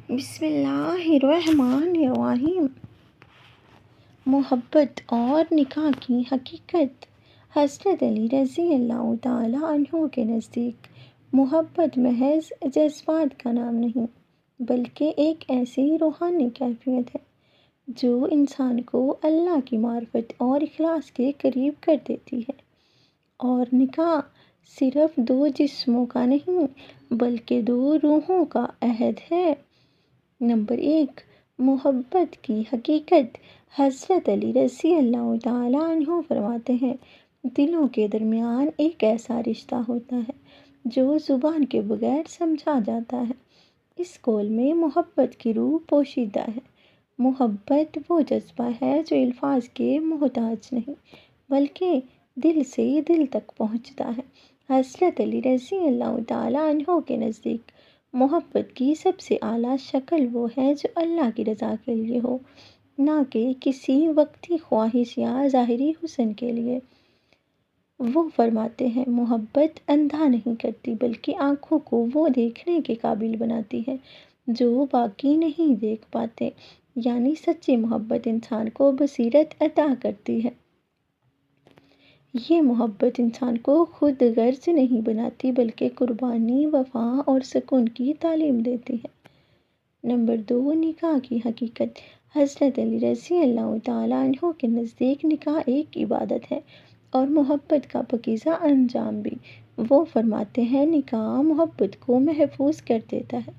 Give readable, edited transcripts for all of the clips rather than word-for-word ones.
بسم اللہ الرحمن الرحیم۔ محبت اور نکاح کی حقیقت۔ حضرت علی رضی اللہ تعالیٰ عنہ کے نزدیک محبت محض جذبات کا نام نہیں بلکہ ایک ایسی روحانی کیفیت ہے جو انسان کو اللہ کی معرفت اور اخلاص کے قریب کر دیتی ہے، اور نکاح صرف دو جسموں کا نہیں بلکہ دو روحوں کا عہد ہے۔ نمبر 1، محبت کی حقیقت۔ حضرت علی رضی اللہ تعالیٰ عنہ فرماتے ہیں، دلوں کے درمیان ایک ایسا رشتہ ہوتا ہے جو زبان کے بغیر سمجھا جاتا ہے۔ اس قول میں محبت کی روح پوشیدہ ہے۔ محبت وہ جذبہ ہے جو الفاظ کے محتاج نہیں بلکہ دل سے دل تک پہنچتا ہے۔ حضرت علی رضی اللہ تعالیٰ عنہ کے نزدیک محبت کی سب سے اعلیٰ شکل وہ ہے جو اللہ کی رضا کے لیے ہو، نہ کہ کسی وقتی خواہش یا ظاہری حسن کے لیے۔ وہ فرماتے ہیں، محبت اندھا نہیں کرتی بلکہ آنکھوں کو وہ دیکھنے کے قابل بناتی ہے جو باقی نہیں دیکھ پاتے، یعنی سچی محبت انسان کو بصیرت عطا کرتی ہے۔ یہ محبت انسان کو خود غرض نہیں بناتی بلکہ قربانی، وفا اور سکون کی تعلیم دیتی ہے۔ نمبر 2، نکاح کی حقیقت۔ حضرت علی رضی اللہ تعالیٰ عنہ کے نزدیک نکاح ایک عبادت ہے اور محبت کا پاکیزہ انجام بھی۔ وہ فرماتے ہیں، نکاح محبت کو محفوظ کر دیتا ہے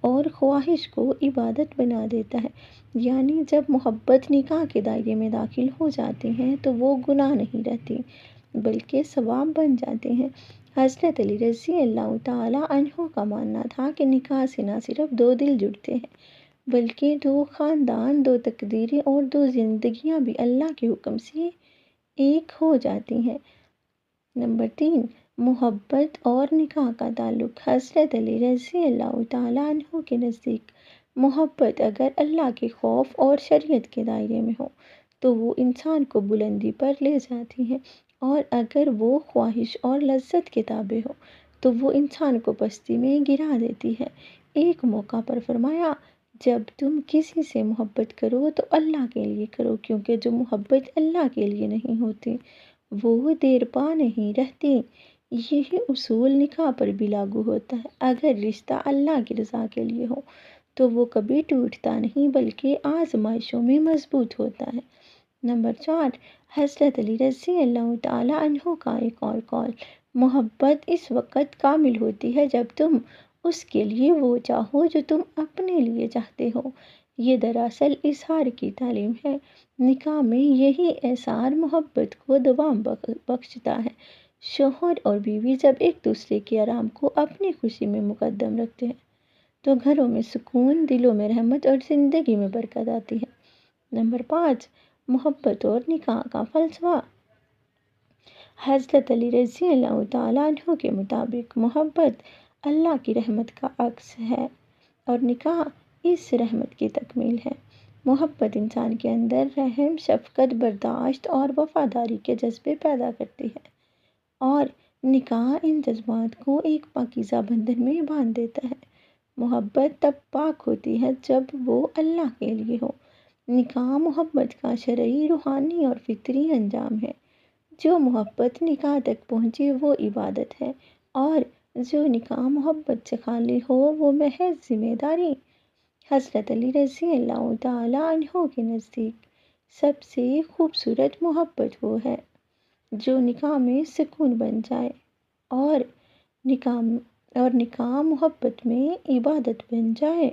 اور خواہش کو عبادت بنا دیتا ہے، یعنی جب محبت نکاح کے دائرے میں داخل ہو جاتی ہے تو وہ گناہ نہیں رہتی بلکہ ثواب بن جاتے ہیں۔ حضرت علی رضی اللہ تعالیٰ عنہ کا ماننا تھا کہ نکاح سے نہ صرف دو دل جڑتے ہیں بلکہ دو خاندان، دو تقدیریں اور دو زندگیاں بھی اللہ کے حکم سے ایک ہو جاتی ہیں۔ نمبر 3، محبت اور نکاح کا تعلق۔ حضرت علی رضی اللہ تعالیٰ عنہ کے نزدیک محبت اگر اللہ کے خوف اور شریعت کے دائرے میں ہو تو وہ انسان کو بلندی پر لے جاتی ہے، اور اگر وہ خواہش اور لذت کے تابع ہو تو وہ انسان کو پستی میں گرا دیتی ہے۔ ایک موقع پر فرمایا، جب تم کسی سے محبت کرو تو اللہ کے لیے کرو، کیونکہ جو محبت اللہ کے لیے نہیں ہوتی وہ دیر پا نہیں رہتی۔ یہی اصول نکاح پر بھی لاگو ہوتا ہے۔ اگر رشتہ اللہ کی رضا کے لیے ہو تو وہ کبھی ٹوٹتا نہیں بلکہ آزمائشوں میں مضبوط ہوتا ہے۔ نمبر 4، حضرت علی رضی اللہ تعالیٰ عنہ کا ایک اور قول۔ محبت اس وقت کامل ہوتی ہے جب تم اس کے لیے وہ چاہو جو تم اپنے لیے چاہتے ہو۔ یہ دراصل اظہار کی تعلیم ہے۔ نکاح میں یہی اظہار محبت کو دوام بخشتا ہے۔ شوہر اور بیوی جب ایک دوسرے کے آرام کو اپنی خوشی میں مقدم رکھتے ہیں تو گھروں میں سکون، دلوں میں رحمت اور زندگی میں برکت آتی ہے۔ نمبر 5، محبت اور نکاح کا فلسفہ۔ حضرت علی رضی اللہ تعالیٰ عنہ کے مطابق محبت اللہ کی رحمت کا عکس ہے اور نکاح اس رحمت کی تکمیل ہے۔ محبت انسان کے اندر رحم، شفقت، برداشت اور وفاداری کے جذبے پیدا کرتی ہے، اور نکاح ان جذبات کو ایک پاکیزہ بندھن میں باندھ دیتا ہے۔ محبت تب پاک ہوتی ہے جب وہ اللہ کے لیے ہو۔ نکاح محبت کا شرعی، روحانی اور فطری انجام ہے۔ جو محبت نکاح تک پہنچے وہ عبادت ہے، اور جو نکاح محبت سے خالی ہو وہ محض ذمہ داری۔ حضرت علی رضی اللہ تعالیٰ عنہ کے نزدیک سب سے خوبصورت محبت وہ ہے جو نکاح میں سکون بن جائے، اور نکاح محبت میں عبادت بن جائے۔